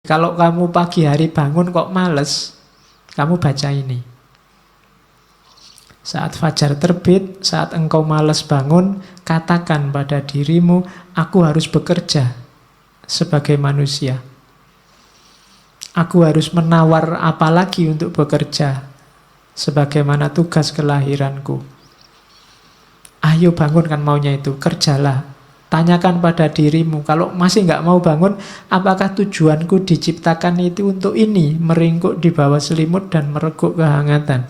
Kalau kamu pagi hari bangun kok males, kamu baca ini. Saat fajar terbit, saat engkau males bangun, katakan pada dirimu, aku harus bekerja sebagai manusia. Aku harus menawar apa lagi untuk bekerja, sebagaimana tugas kelahiranku. Ayo bangun, kan maunya itu, kerjalah. Tanyakan pada dirimu, kalau masih nggak mau bangun, apakah tujuanku diciptakan itu untuk ini, meringkuk di bawah selimut dan mereguk kehangatan.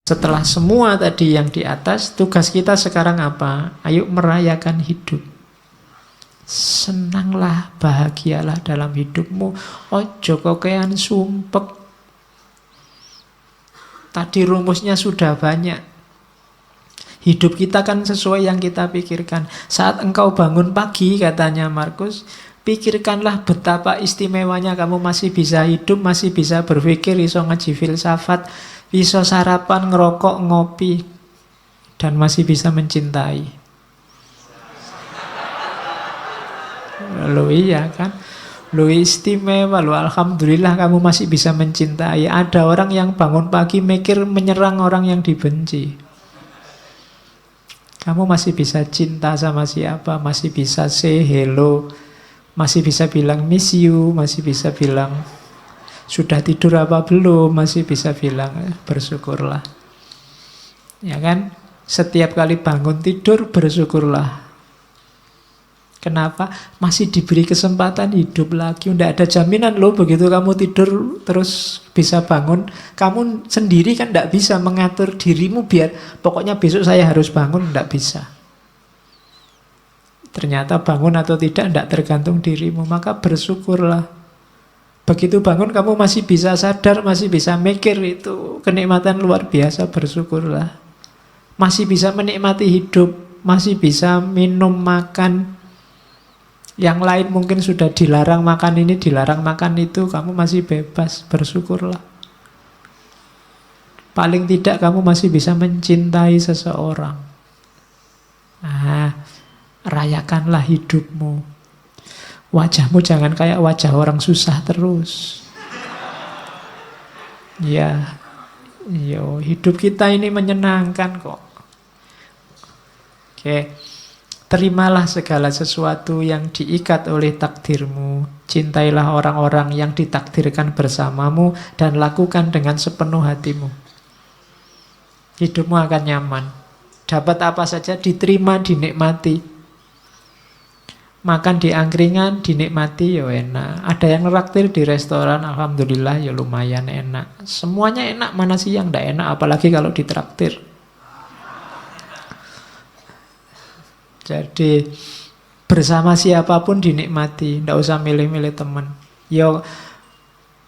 Setelah semua tadi yang di atas, tugas kita sekarang apa? Ayo merayakan hidup. Senanglah, bahagialah dalam hidupmu. Ojo kokean sumpek. Tadi rumusnya sudah banyak. Hidup kita kan sesuai yang kita pikirkan. Saat engkau bangun pagi, katanya Markus, pikirkanlah betapa istimewanya kamu masih bisa hidup, masih bisa berpikir, iso ngaji filsafat, iso sarapan, ngerokok, ngopi, dan masih bisa mencintai. Loh iya kan? Loh istimewa, loh alhamdulillah kamu masih bisa mencintai. Ada orang yang bangun pagi mikir menyerang orang yang dibenci. Kamu masih bisa cinta sama siapa, masih bisa say hello, masih bisa bilang miss you, masih bisa bilang sudah tidur apa belum, masih bisa bilang bersyukurlah. Ya kan? Setiap kali bangun tidur bersyukurlah. Kenapa? Masih diberi kesempatan hidup lagi. Tidak ada jaminan loh begitu kamu tidur terus bisa bangun. Kamu sendiri kan tidak bisa mengatur dirimu biar pokoknya besok saya harus bangun. Tidak bisa. Ternyata bangun atau tidak tergantung dirimu. Maka bersyukurlah. Begitu bangun kamu masih bisa sadar, masih bisa mikir, itu kenikmatan luar biasa. Bersyukurlah. Masih bisa menikmati hidup. Masih bisa minum, makan. Yang lain mungkin sudah dilarang makan ini, dilarang makan itu, kamu masih bebas, bersyukurlah. Paling tidak kamu masih bisa mencintai seseorang. Nah, rayakanlah hidupmu. Wajahmu jangan kayak wajah orang susah terus. Ya, hidup kita ini menyenangkan kok. Oke. Terimalah segala sesuatu yang diikat oleh takdirmu. Cintailah orang-orang yang ditakdirkan bersamamu dan lakukan dengan sepenuh hatimu. Hidupmu akan nyaman. Dapat apa saja diterima, dinikmati. Makan di angkringan, dinikmati, ya enak. Ada yang neraktir di restoran, alhamdulillah, ya lumayan enak. Semuanya enak, mana sih yang tidak enak, apalagi kalau ditraktir. Jadi bersama siapapun dinikmati, tidak usah milih-milih teman. Yo,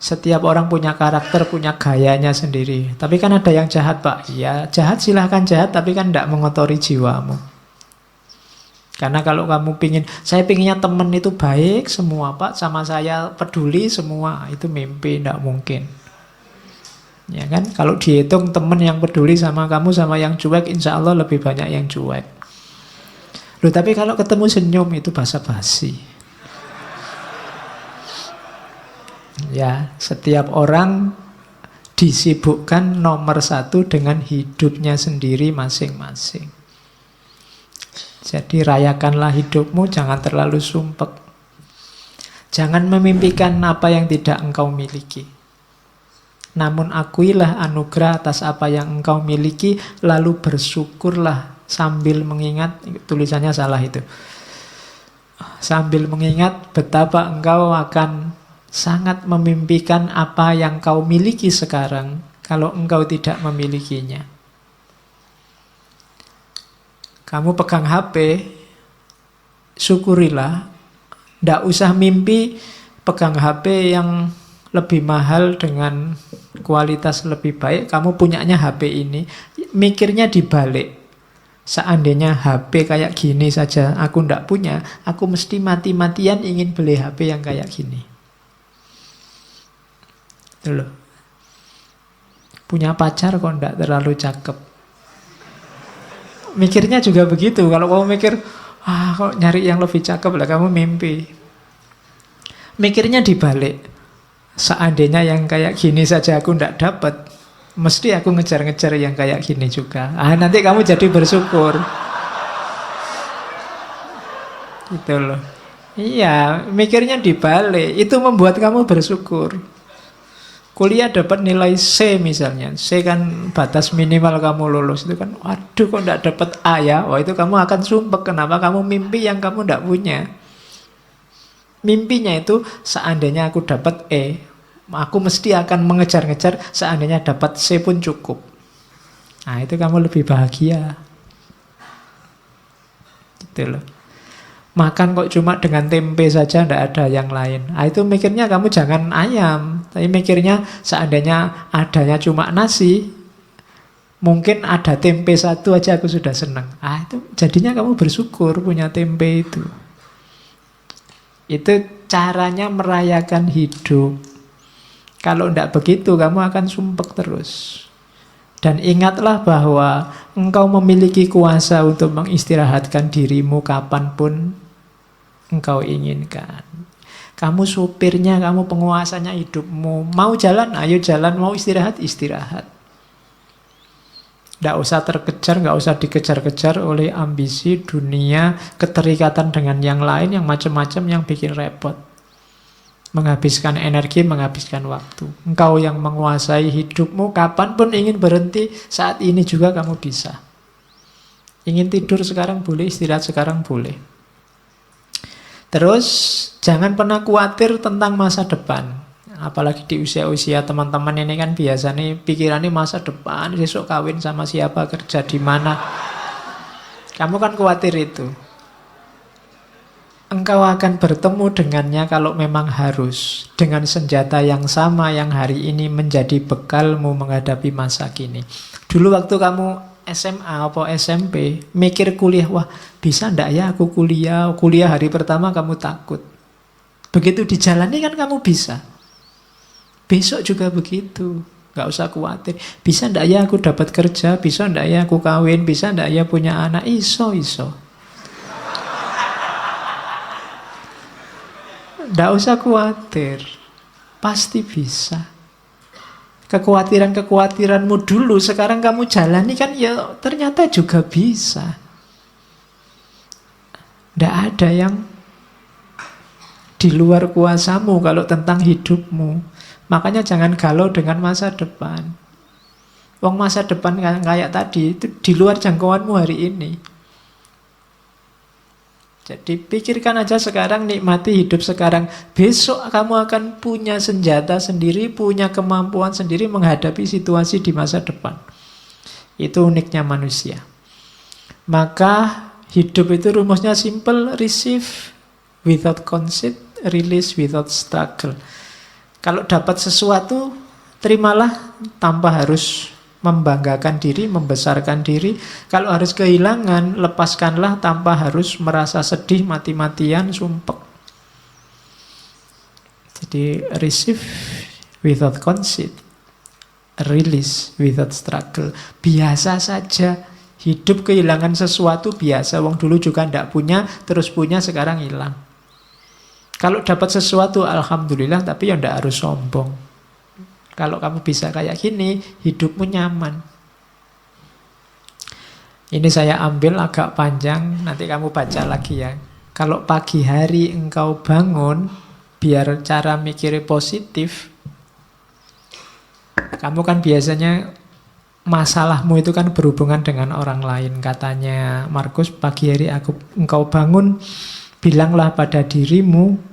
setiap orang punya karakter, punya gayanya sendiri. Tapi kan ada yang jahat, Pak. Ya, jahat silahkan jahat, tapi kan tidak mengotori jiwamu. Karena kalau kamu pingin, saya pinginnya teman itu baik semua, Pak, sama saya peduli semua, itu mimpi, tidak mungkin. Ya kan? Kalau dihitung teman yang peduli sama kamu sama yang cuek, insya Allah lebih banyak yang cuek. Loh, tapi kalau ketemu senyum itu basa-basi. Ya, setiap orang disibukkan nomor satu dengan hidupnya sendiri masing-masing. Jadi rayakanlah hidupmu, jangan terlalu sumpek. Jangan memimpikan apa yang tidak engkau miliki. Namun akuilah anugerah atas apa yang engkau miliki, lalu bersyukurlah. Sambil mengingat, tulisannya salah itu. Sambil mengingat betapa engkau akan sangat memimpikan apa yang kau miliki sekarang kalau engkau tidak memilikinya. Kamu pegang HP, syukurilah. Tidak usah mimpi pegang HP yang lebih mahal dengan kualitas lebih baik. Kamu punyanya HP ini, mikirnya dibalik. Seandainya HP kayak gini saja aku ndak punya, aku mesti mati-matian ingin beli HP yang kayak gini. Itu loh. Punya pacar kok ndak terlalu cakep. Mikirnya juga begitu. Kalau kamu mikir, kok nyari yang lebih cakep lah, kamu mimpi. Mikirnya dibalik. Seandainya yang kayak gini saja aku ndak dapat, mesti aku ngejar-ngejar yang kayak gini juga. Nanti kamu jadi bersyukur. Gitu loh. Iya, mikirnya dibalik. Itu membuat kamu bersyukur. Kuliah dapat nilai C misalnya. C kan batas minimal kamu lulus. Itu kan, waduh kok ndak dapat A ya. Wah, itu kamu akan sumpek. Kenapa kamu mimpi yang kamu ndak punya. Mimpinya itu, seandainya aku dapat E, aku mesti akan mengejar-ngejar. Seandainya dapat C pun cukup. Nah, itu kamu lebih bahagia. Gitu loh. Makan kok cuma dengan tempe saja, ndak ada yang lain. Itu mikirnya kamu jangan ayam. Tapi mikirnya seandainya adanya cuma nasi, mungkin ada tempe satu aja aku sudah senang. Itu jadinya kamu bersyukur punya tempe itu. Itu caranya merayakan hidup. Kalau ndak begitu, kamu akan sumpek terus. Dan ingatlah bahwa engkau memiliki kuasa untuk mengistirahatkan dirimu kapanpun engkau inginkan. Kamu supirnya, kamu penguasanya hidupmu. Mau jalan, ayo jalan. Mau istirahat, istirahat. Nggak usah terkejar, nggak usah dikejar-kejar oleh ambisi, dunia, keterikatan dengan yang lain, yang macam-macam yang bikin repot. Menghabiskan energi, menghabiskan waktu. Engkau yang menguasai hidupmu, kapanpun ingin berhenti, saat ini juga kamu bisa. Ingin tidur sekarang boleh, istirahat sekarang boleh. Terus, jangan pernah khawatir tentang masa depan. Apalagi di usia-usia teman-teman ini kan biasanya pikirannya masa depan, besok kawin sama siapa, kerja di mana. Kamu kan khawatir itu. Engkau akan bertemu dengannya kalau memang harus. Dengan senjata yang sama yang hari ini menjadi bekalmu menghadapi masa kini. Dulu waktu kamu SMA atau SMP, mikir kuliah, wah bisa ndak ya aku kuliah? Kuliah hari pertama kamu takut. Begitu dijalani kan kamu bisa. Besok juga begitu. Gak usah khawatir. Bisa ndak ya aku dapat kerja? Bisa ndak ya aku kawin? Bisa ndak ya punya anak? Iso. Nggak usah khawatir, pasti bisa. Kekhawatiranmu dulu, sekarang kamu jalani kan ya ternyata juga bisa. Nggak ada yang di luar kuasamu kalau tentang hidupmu. Makanya jangan galau dengan masa depan. Wong masa depan kayak tadi, itu di luar jangkauanmu hari ini. Jadi pikirkan aja sekarang, nikmati hidup sekarang. Besok kamu akan punya senjata sendiri, punya kemampuan sendiri menghadapi situasi di masa depan. Itu uniknya manusia. Maka hidup itu rumusnya simple, receive without conceit, release without struggle. Kalau dapat sesuatu, terimalah tanpa harus membanggakan diri, membesarkan diri. Kalau harus kehilangan, lepaskanlah tanpa harus merasa sedih, mati-matian, sumpek. Jadi receive without conceit, release without struggle. Biasa saja. Hidup kehilangan sesuatu biasa. Wong dulu juga ndak punya, terus punya, sekarang hilang. Kalau dapat sesuatu, alhamdulillah, tapi ya ndak harus sombong. Kalau kamu bisa kayak gini, hidupmu nyaman. Ini saya ambil agak panjang, nanti kamu baca lagi ya. Kalau pagi hari engkau bangun, biar cara mikirnya positif. Kamu kan biasanya masalahmu itu kan berhubungan dengan orang lain. Katanya Markus, pagi hari engkau bangun, bilanglah pada dirimu,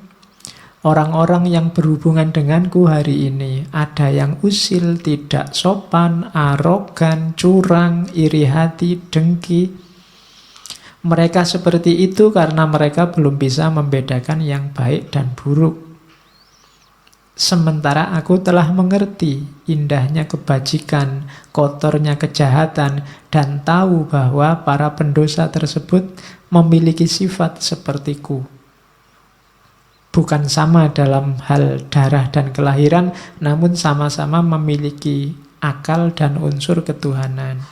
orang-orang yang berhubungan denganku hari ini, ada yang usil, tidak sopan, arogan, curang, iri hati, dengki. Mereka seperti itu karena mereka belum bisa membedakan yang baik dan buruk. Sementara aku telah mengerti indahnya kebajikan, kotornya kejahatan, dan tahu bahwa para pendosa tersebut memiliki sifat sepertiku. Bukan sama dalam hal darah dan kelahiran, namun sama-sama memiliki akal dan unsur ketuhanan.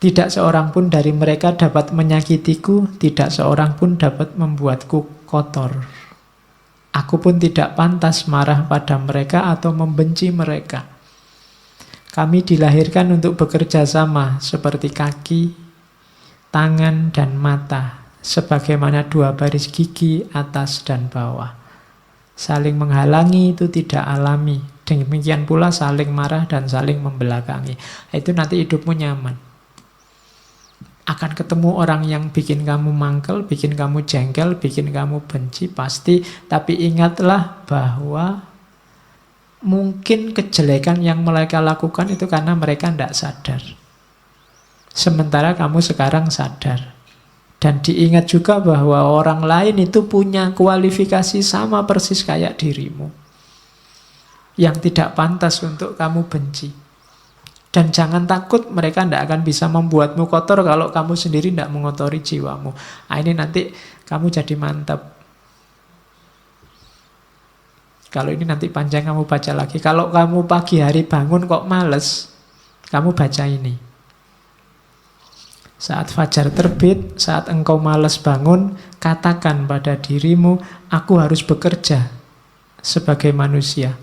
Tidak seorang pun dari mereka dapat menyakitiku, tidak seorang pun dapat membuatku kotor. Aku pun tidak pantas marah pada mereka atau membenci mereka. Kami dilahirkan untuk bekerja sama seperti kaki, tangan, dan mata, sebagaimana dua baris gigi atas dan bawah. Saling menghalangi itu tidak alami. Demikian pula saling marah dan saling membelakangi. Itu nanti hidupmu nyaman. Akan ketemu orang yang bikin kamu mangkel, bikin kamu jengkel, bikin kamu benci, pasti. Tapi ingatlah bahwa mungkin kejelekan yang mereka lakukan itu karena mereka tidak sadar. Sementara kamu sekarang sadar. Dan diingat juga bahwa orang lain itu punya kualifikasi sama persis kayak dirimu, yang tidak pantas untuk kamu benci. Dan jangan takut, mereka tidak akan bisa membuatmu kotor kalau kamu sendiri tidak mengotori jiwamu. Nah, ini nanti kamu jadi mantap. Kalau ini nanti panjang kamu baca lagi. Kalau kamu pagi hari bangun kok males, kamu baca ini. Saat fajar terbit, saat engkau malas bangun, katakan pada dirimu, aku harus bekerja sebagai manusia.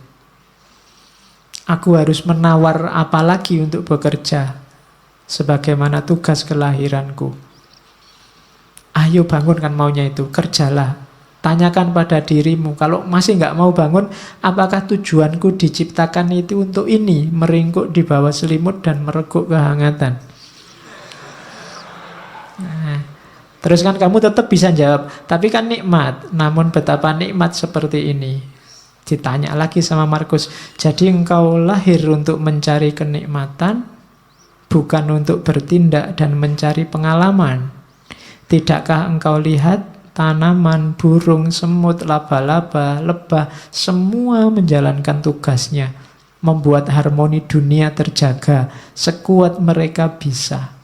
Aku harus menawar apa lagi untuk bekerja, sebagaimana tugas kelahiranku. Ayo bangun, kan maunya itu, kerjalah. Tanyakan pada dirimu, kalau masih nggak mau bangun, apakah tujuanku diciptakan itu untuk ini, meringkuk di bawah selimut dan mereguk kehangatan? Nah, terus kan kamu tetap bisa jawab, tapi kan nikmat, namun betapa nikmat seperti ini. Ditanya lagi sama Markus, jadi engkau lahir untuk mencari kenikmatan, bukan untuk bertindak dan mencari pengalaman. Tidakkah engkau lihat tanaman, burung, semut, laba-laba, lebah, semua menjalankan tugasnya, membuat harmoni dunia terjaga, sekuat mereka bisa.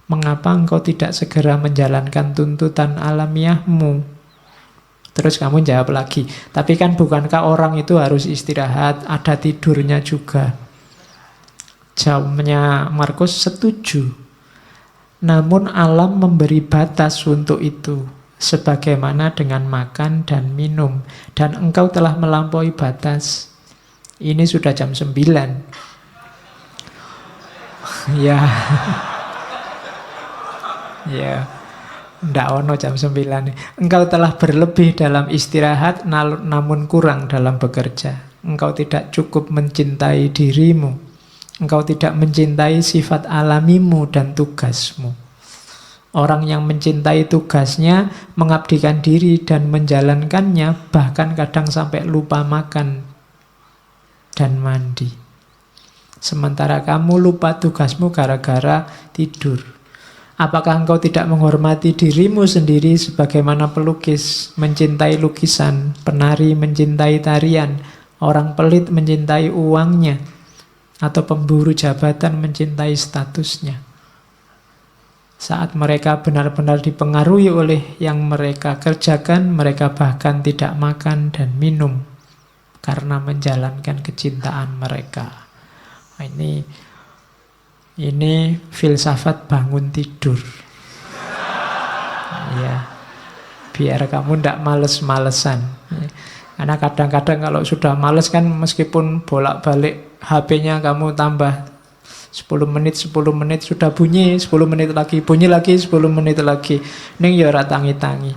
Mengapa engkau tidak segera menjalankan tuntutan alamiahmu? Terus kamu jawab lagi, tapi kan bukankah orang itu harus istirahat, ada tidurnya juga? Jawabnya Markus, setuju. Namun alam memberi batas untuk itu, sebagaimana dengan makan dan minum. Dan engkau telah melampaui batas. Ini sudah jam 9. Ya. Ya. Ndak ono jam 9. Engkau telah berlebih dalam istirahat, namun kurang dalam bekerja. Engkau tidak cukup mencintai dirimu. Engkau tidak mencintai sifat alamimu dan tugasmu. Orang yang mencintai tugasnya, mengabdikan diri dan menjalankannya, bahkan kadang sampai lupa makan dan mandi. Sementara kamu lupa tugasmu gara-gara tidur. Apakah engkau tidak menghormati dirimu sendiri sebagaimana pelukis mencintai lukisan, penari mencintai tarian, orang pelit mencintai uangnya, atau pemburu jabatan mencintai statusnya? Saat mereka benar-benar dipengaruhi oleh yang mereka kerjakan, mereka bahkan tidak makan dan minum karena menjalankan kecintaan mereka. Ini filsafat bangun tidur. Ya, biar kamu tidak males-malesan. Karena kadang-kadang kalau sudah males kan, meskipun bolak-balik HP-nya kamu tambah 10 menit sudah bunyi, 10 menit lagi, bunyi lagi, 10 menit lagi. Ning ya ora tangi-tangi.